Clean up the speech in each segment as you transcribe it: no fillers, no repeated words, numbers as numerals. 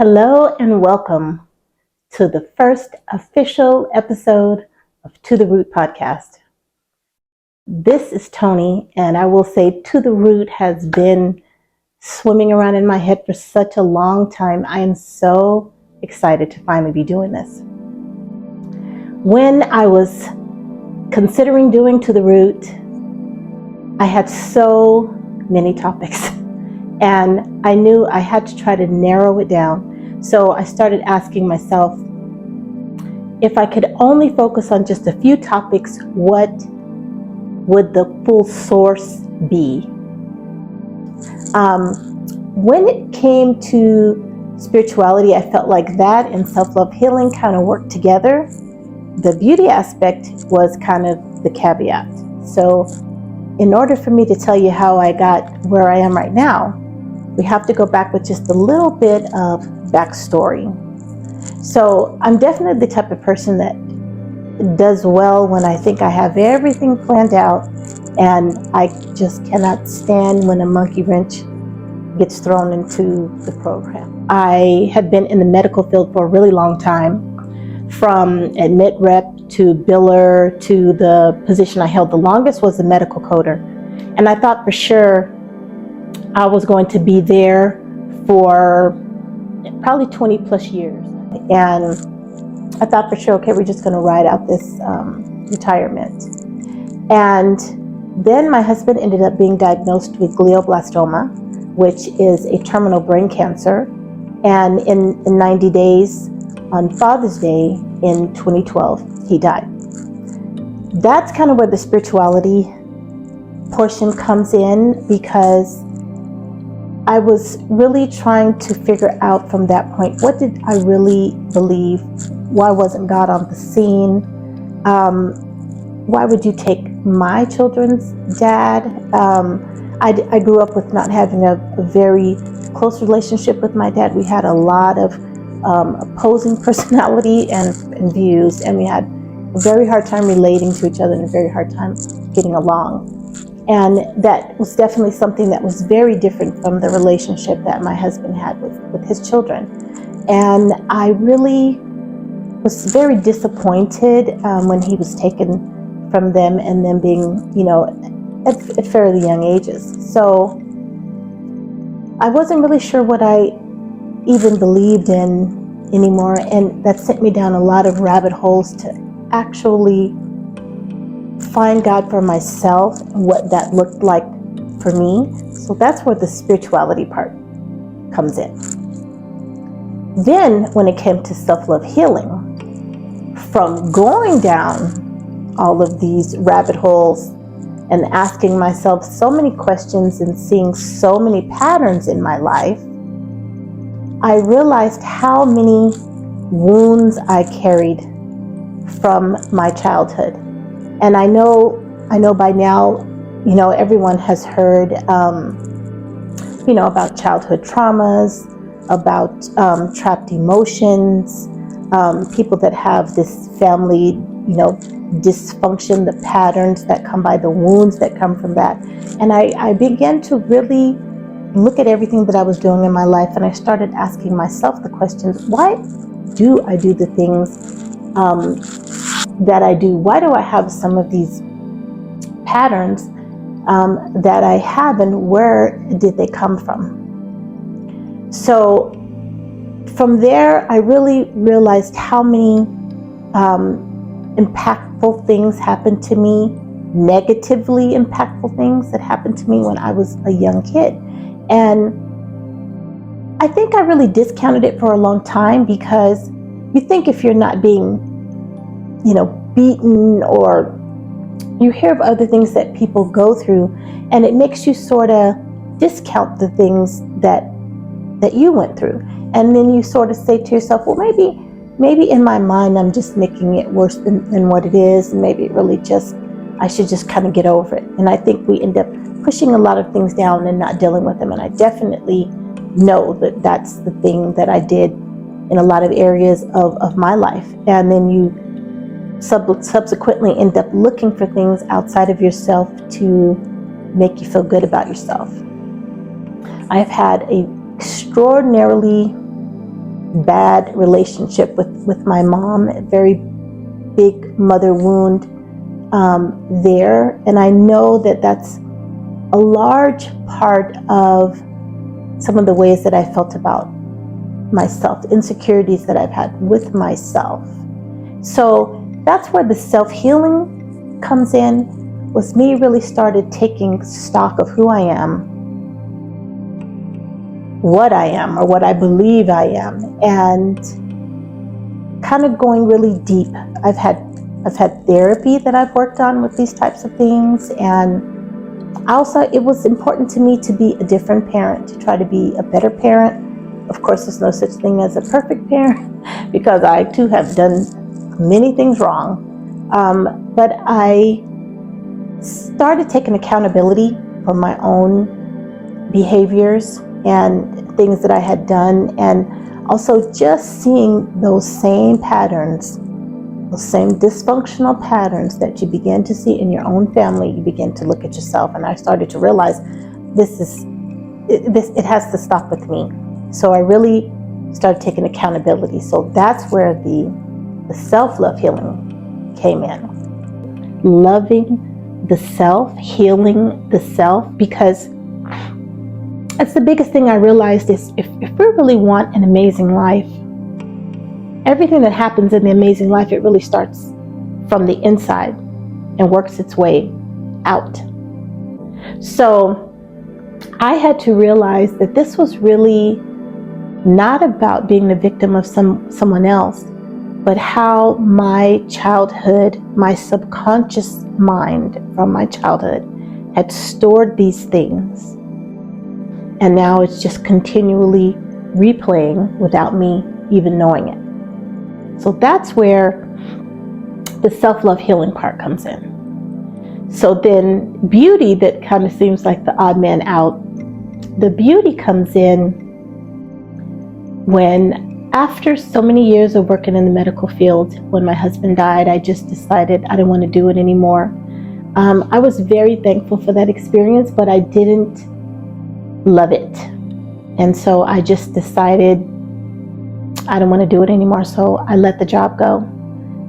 Hello and welcome to the first official episode of To the Root podcast. This is Toni, and I will say To the Root has been swimming around in my head for such a long time. I am so excited to finally be doing this. When I was considering doing To the Root, I had so many topics. And I knew I had to try to narrow it down. So I started asking myself, if I could only focus on just a few topics, what would the full source be? When it came to spirituality, I felt like that and self-love healing kind of worked together. The beauty aspect was kind of the caveat. So in order for me to tell you how I got where I am right now, we have to go back with just a little bit of backstory. So I'm definitely the type of person that does well when I think I have everything planned out, and I just cannot stand when a monkey wrench gets thrown into the program. I had been in the medical field for a really long time, from admit rep to biller to the position I held the longest was the medical coder. And I thought for sure I was going to be there for probably 20 plus years. And I thought for sure, okay, we're just going to ride out this retirement. And then my husband ended up being diagnosed with glioblastoma, which is a terminal brain cancer. And in 90 days, on Father's Day in 2012, he died. That's kind of where the spirituality portion comes in, because I was really trying to figure out from that point, what did I really believe? Why wasn't God on the scene? Why would you take my children's dad? I grew up with not having a very close relationship with my dad. We had a lot of opposing personality and views, and we had a very hard time relating to each other and a very hard time getting along. And that was definitely something that was very different from the relationship that my husband had with his children. And I really was very disappointed when he was taken from them, and them being, at fairly young ages. So I wasn't really sure what I even believed in anymore. And that sent me down a lot of rabbit holes to actually find God for myself and what that looked like for me. So that's where the spirituality part comes in. Then when it came to self-love healing, from going down all of these rabbit holes and asking myself so many questions and seeing so many patterns in my life, I realized how many wounds I carried from my childhood. And I know by now, everyone has heard, about childhood traumas, about trapped emotions, people that have this family, dysfunction, the patterns that come by, the wounds that come from that. And I began to really look at everything that I was doing in my life, and I started asking myself the questions: why do I do the things that I do? Why do I have some of these patterns that I have, and where did they come from? So from there, I really realized how many impactful things happened to me, negatively impactful things that happened to me when I was a young kid. And I think I really discounted it for a long time, because you think if you're not being beaten, or you hear of other things that people go through, and it makes you sort of discount the things that you went through. And then you sort of say to yourself, well, maybe in my mind I'm just making it worse than what it is, and maybe I should just kind of get over it. And I think we end up pushing a lot of things down and not dealing with them. And I definitely know that that's the thing that I did in a lot of areas of my life. And then you subsequently end up looking for things outside of yourself to make you feel good about yourself. I've had a extraordinarily bad relationship with my mom, a very big mother wound there. And I know that that's a large part of some of the ways that I felt about myself, insecurities that I've had with myself. So that's where the self-healing comes in, was me really started taking stock of who I am, what I am, or what I believe I am, and kind of going really deep. I've had therapy that I've worked on with these types of things, and also it was important to me to be a different parent, to try to be a better parent. Of course, there's no such thing as a perfect parent, because I too have done many things wrong. But I started taking accountability for my own behaviors and things that I had done, and also just seeing those same patterns, those same dysfunctional patterns that you begin to see in your own family. You begin to look at yourself, and I started to realize it has to stop with me. So I really started taking accountability. So that's where the self-love healing came in. Loving the self, healing the self, because that's the biggest thing I realized is if we really want an amazing life, everything that happens in the amazing life, it really starts from the inside and works its way out. So I had to realize that this was really not about being the victim of someone else, but how my childhood, my subconscious mind from my childhood had stored these things. And now it's just continually replaying without me even knowing it. So that's where the self-love healing part comes in. So then beauty, that kind of seems like the odd man out, the beauty comes in when, after so many years of working in the medical field, when my husband died, I just decided I didn't want to do it anymore. I was very thankful for that experience, but I didn't love it. And so I just decided I don't want to do it anymore. So I let the job go.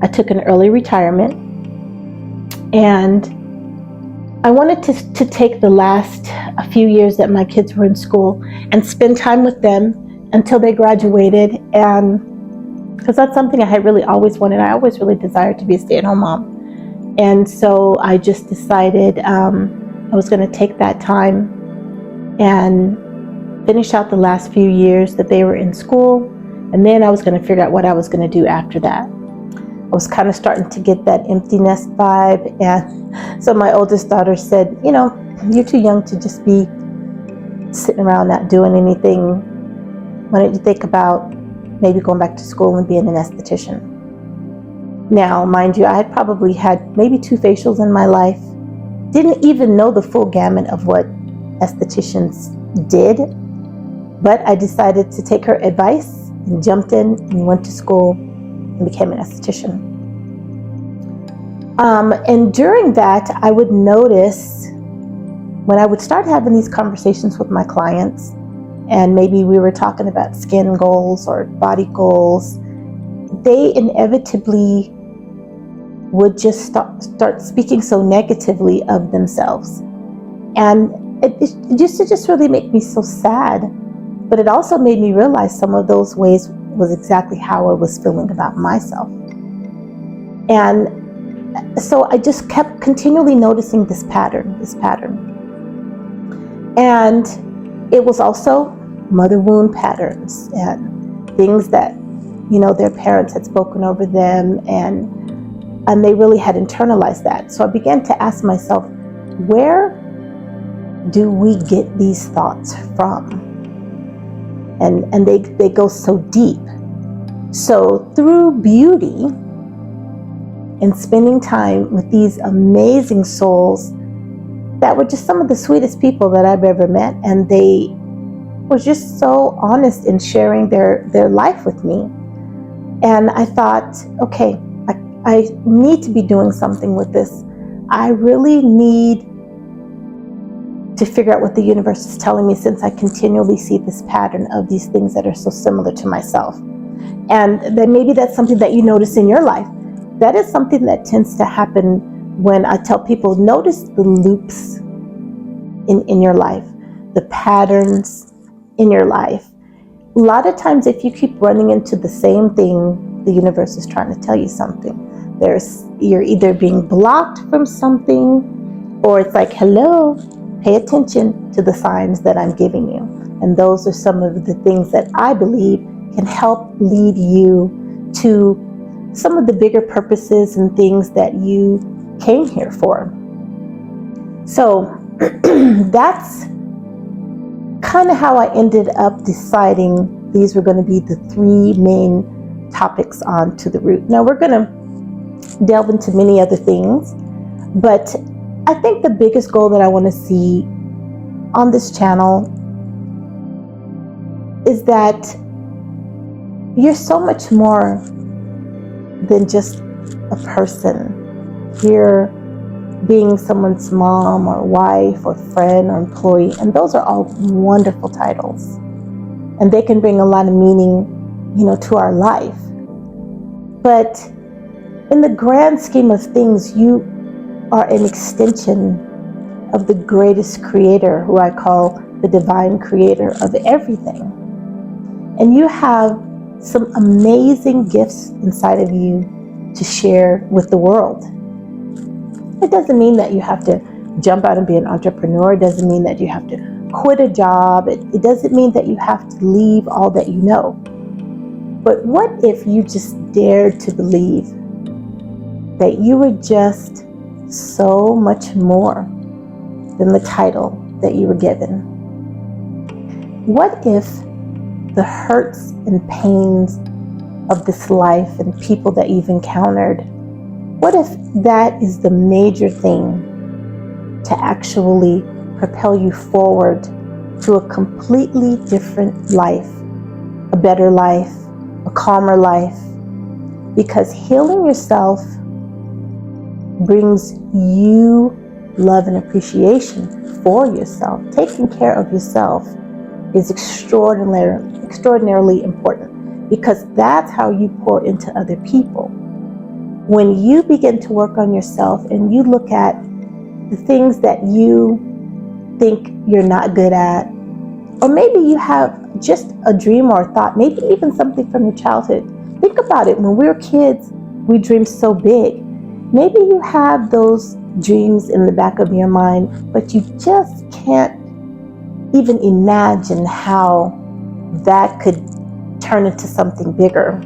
I took an early retirement, and I wanted to take the last a few years that my kids were in school and spend time with them until they graduated. And because that's something I had really always wanted. I always really desired to be a stay-at-home mom. And so I just decided I was going to take that time and finish out the last few years that they were in school. And then I was going to figure out what I was going to do after that. I was kind of starting to get that empty nest vibe. And so my oldest daughter said, you're too young to just be sitting around not doing anything. Why don't you think about maybe going back to school and being an esthetician? Now, mind you, I had probably had maybe 2 facials in my life. Didn't even know the full gamut of what estheticians did. But I decided to take her advice and jumped in and went to school and became an esthetician. And during that, I would notice when I would start having these conversations with my clients, and maybe we were talking about skin goals or body goals, they inevitably would just start speaking so negatively of themselves. And it used to just really make me so sad. But it also made me realize some of those ways was exactly how I was feeling about myself. And so I just kept continually noticing this pattern. And it was also mother wound patterns and things that, their parents had spoken over them, and they really had internalized that. So I began to ask myself, where do we get these thoughts from? And they go so deep. So through beauty and spending time with these amazing souls that were just some of the sweetest people that I've ever met, and they were just so honest in sharing their life with me. And I thought, okay, I need to be doing something with this. I really need to figure out what the universe is telling me, since I continually see this pattern of these things that are so similar to myself. And then maybe that's something that you notice in your life. That is something that tends to happen when I tell people, notice the loops in your life, the patterns in your life. A lot of times, if you keep running into the same thing, the universe is trying to tell you something. You're either being blocked from something, or it's like, hello, pay attention to the signs that I'm giving you. And those are some of the things that I believe can help lead you to some of the bigger purposes and things that you came here for. So that's kind of how I ended up deciding these were going to be the three main topics on To the Root. Now we're going to delve into many other things, but I think the biggest goal that I want to see on this channel is that you're so much more than just a person. You're being someone's mom or wife or friend or employee, and those are all wonderful titles, and they can bring a lot of meaning, to our life. But in the grand scheme of things, you are an extension of the greatest creator, who I call the divine creator of everything. And you have some amazing gifts inside of you to share with the world. It doesn't mean that you have to jump out and be an entrepreneur. It doesn't mean that you have to quit a job. It doesn't mean that you have to leave all that you know. But what if you just dared to believe that you were just so much more than the title that you were given? What if the hurts and pains of this life and people that you've encountered, what if that is the major thing to actually propel you forward to a completely different life, a better life, a calmer life? Because healing yourself brings you love and appreciation for yourself. Taking care of yourself is extraordinarily important, because that's how you pour into other people. When you begin to work on yourself and you look at the things that you think you're not good at, or maybe you have just a dream or a thought, maybe even something from your childhood. Think about it. When we were kids, we dreamed so big. Maybe you have those dreams in the back of your mind, but you just can't even imagine how that could turn into something bigger.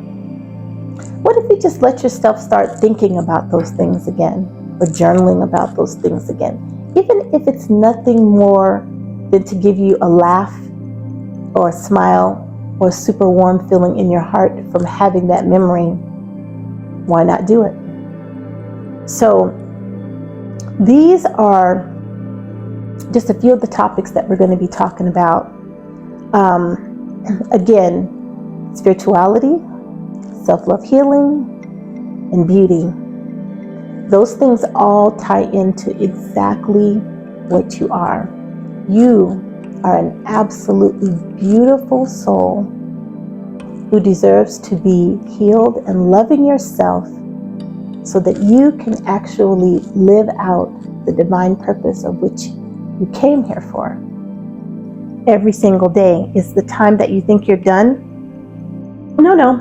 What if you just let yourself start thinking about those things again, or journaling about those things again? Even if it's nothing more than to give you a laugh or a smile or a super warm feeling in your heart from having that memory, why not do it? So these are just a few of the topics that we're going to be talking about. Again, spirituality, self-love healing, and beauty. Those things all tie into exactly what you are. You are an absolutely beautiful soul who deserves to be healed and loving yourself so that you can actually live out the divine purpose of which you came here for. Every single day. Is the time that you think you're done? No,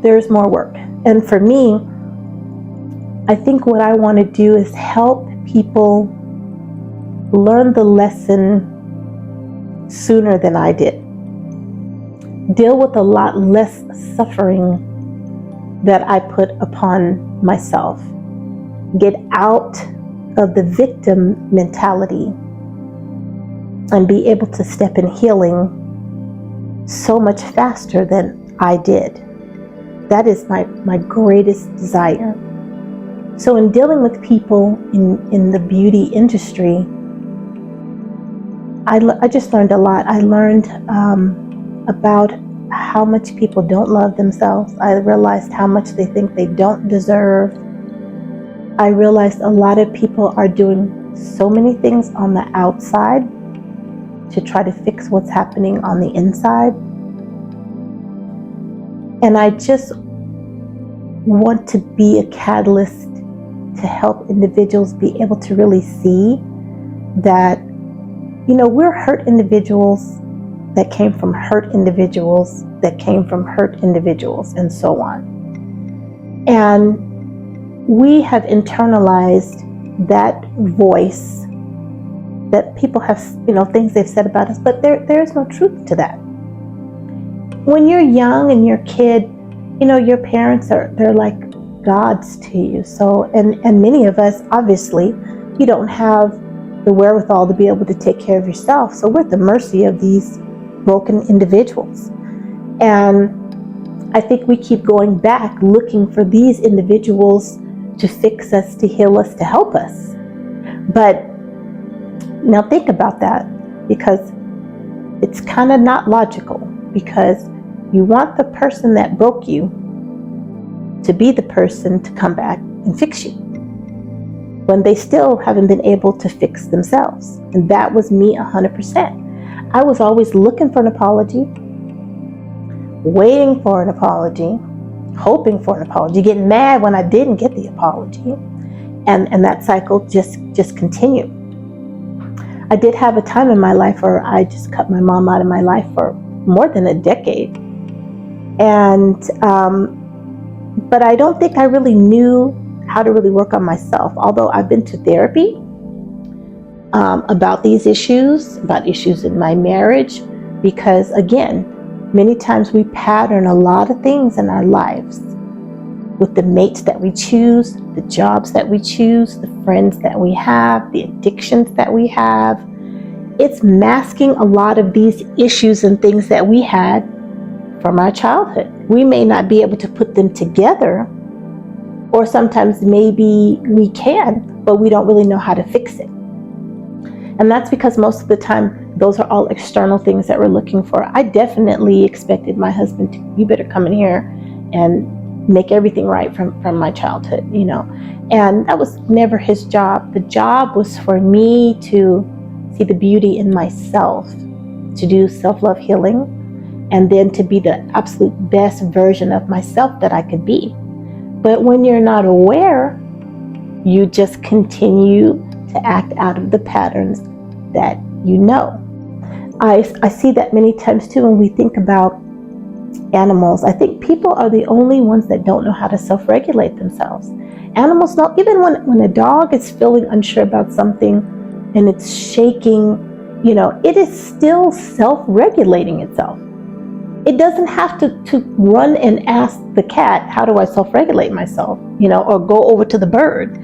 there's more work. And for me, I think what I want to do is help people learn the lesson sooner than I did. Deal with a lot less suffering that I put upon myself. Get out of the victim mentality and be able to step in healing so much faster than I did. That is my greatest desire. So in dealing with people in the beauty industry, I just learned a lot. I learned about how much people don't love themselves. I realized how much they think they don't deserve. I realized a lot of people are doing so many things on the outside to try to fix what's happening on the inside. And I just want to be a catalyst to help individuals be able to really see that, we're hurt individuals that came from hurt individuals that came from hurt individuals, and so on. And we have internalized that voice that people have, things they've said about us, but there is no truth to that. When you're young and you're a kid, your parents they're like gods to you. So, and many of us, obviously, you don't have the wherewithal to be able to take care of yourself. So we're at the mercy of these broken individuals. And I think we keep going back looking for these individuals to fix us, to heal us, to help us. But now think about that, because it's kind of not logical, because you want the person that broke you to be the person to come back and fix you when they still haven't been able to fix themselves. And that was me 100%. I was always looking for an apology, waiting for an apology, hoping for an apology, getting mad when I didn't get the apology. And that cycle just continued. I did have a time in my life where I just cut my mom out of my life for more than a decade. And, but I don't think I really knew how to really work on myself. Although I've been to therapy about these issues, about issues in my marriage, because again, many times we pattern a lot of things in our lives with the mates that we choose, the jobs that we choose, the friends that we have, the addictions that we have. It's masking a lot of these issues and things that we had from our childhood. We may not be able to put them together, or sometimes maybe we can, but we don't really know how to fix it. And that's because most of the time, those are all external things that we're looking for. I definitely expected my husband to, you better come in here and make everything right from my childhood, And that was never his job. The job was for me to see the beauty in myself, to do self-love healing, and then to be the absolute best version of myself that I could be. But when you're not aware, you just continue to act out of the patterns that you know. I see that many times too when we think about animals. I think people are the only ones that don't know how to self-regulate themselves. Animals know, even when a dog is feeling unsure about something and it's shaking, it is still self-regulating itself. It doesn't have to run and ask the cat, how do I self-regulate myself, or go over to the bird.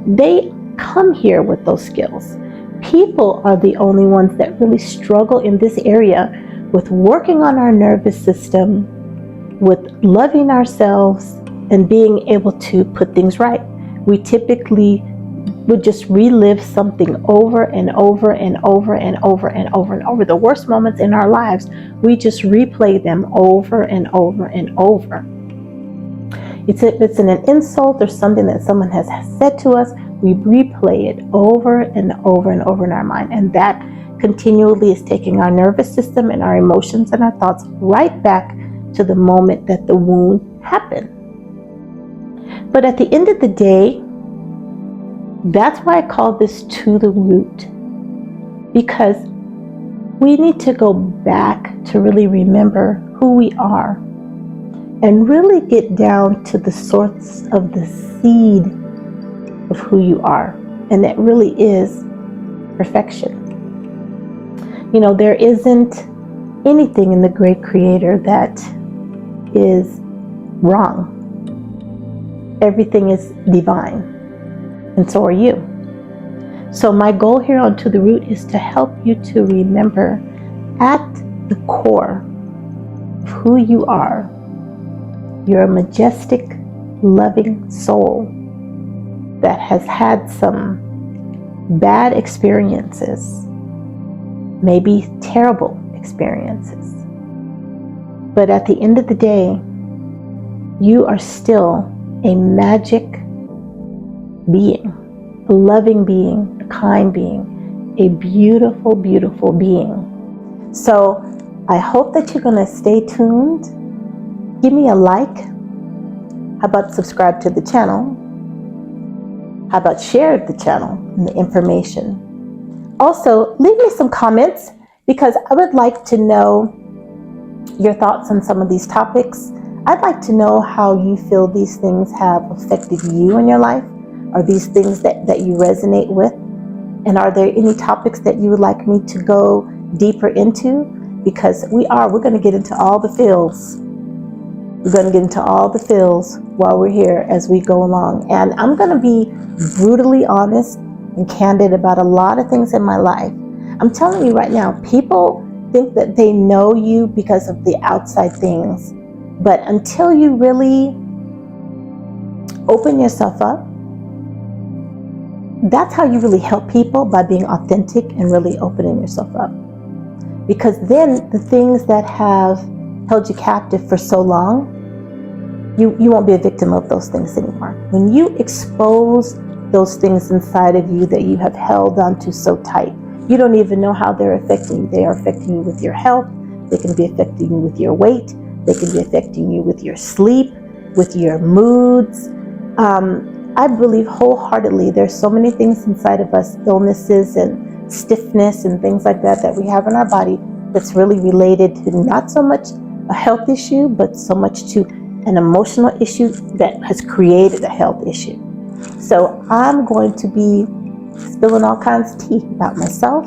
They come here with those skills. People are the only ones that really struggle in this area with working on our nervous system, with loving ourselves, and being able to put things right. We typically would just relive something over and over and over and over and over and over. The worst moments in our lives, we just replay them over and over and over. If it's an insult or something that someone has said to us, we replay it over and over and over in our mind. And that continually is taking our nervous system and our emotions and our thoughts right back to the moment that the wound happened. But at the end of the day, that's why I call this to the root, because we need to go back to really remember who we are and really get down to the source of the seed of who you are. And that really is perfection. There isn't anything in the great creator that is wrong. Everything is divine, and so are you. So my goal here on To the Root is to help you to remember at the core of who you are. You're a majestic, loving soul that has had some bad experiences, maybe terrible experiences. But at the end of the day, you are still a magic being, a loving being, a kind being, a beautiful, beautiful being. So I hope that you're going to stay tuned give me a like? How about subscribe to the channel? How about share the channel and the information? Also, leave me some comments because I would like to know your thoughts on some of these topics. I'd like to know how you feel these things have affected you in your life. Are these things that you resonate with? And are there any topics that you would like me to go deeper into? Because we're going to get into all the feels. We're going to get into all the feels while we're here as we go along. And I'm going to be brutally honest and candid about a lot of things in my life. I'm telling you right now, people think that they know you because of the outside things. But until you really open yourself up, that's how you really help people, by being authentic and really opening yourself up. Because then the things that have held you captive for so long, you won't be a victim of those things anymore. When you expose those things inside of you that you have held onto so tight, you don't even know how they're affecting you. They are affecting you with your health. They can be affecting you with your weight. They can be affecting you with your sleep, with your moods. I believe wholeheartedly there's so many things inside of us, illnesses and stiffness and things like that, that we have in our body that's really related to not so much a health issue, but so much to an emotional issue that has created a health issue. So I'm going to be spilling all kinds of tea about myself,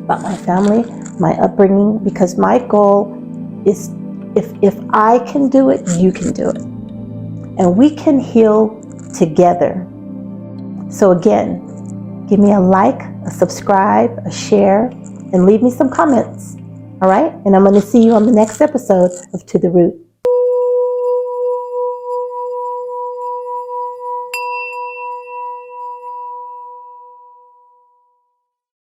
about my family, my upbringing, because my goal is, if I can do it, you can do it. And we can heal together. So again, give me a like, a subscribe, a share, and leave me some comments. All right? And I'm going to see you on the next episode of To the Root.